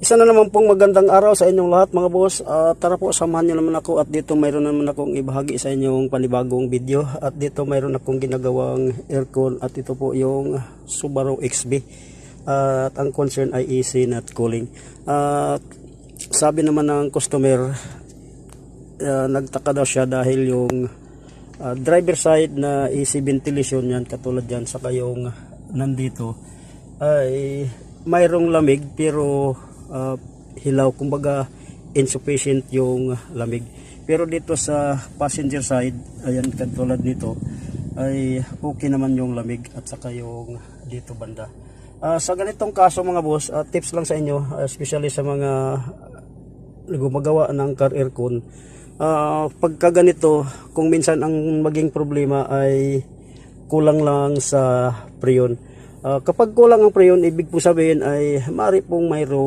Isa na naman pong magandang araw sa inyong lahat mga boss. Tara po, samahan nyo naman ako at dito mayroon naman akong ibahagi sa inyong panibagong video. At dito mayroon akong ginagawang aircon at ito po yung Subaru XB. At ang concern ay AC not cooling. Sabi naman ng customer, nagtaka daw siya dahil yung driver side na AC ventilation yan, katulad yan, saka yung nandito ay mayroong lamig pero hilaw, kumbaga insufficient yung lamig. Pero dito sa passenger side, ayan, katulad nito ay okay naman yung lamig at saka yung dito banda. Sa ganitong kaso mga boss, tips lang sa inyo, especially sa mga gumagawa ng car aircon, pagka ganito, kung minsan ang maging problema ay kulang lang sa preyon. Kapag kulang ang preyon, ibig po sabihin ay maaari pong mayroong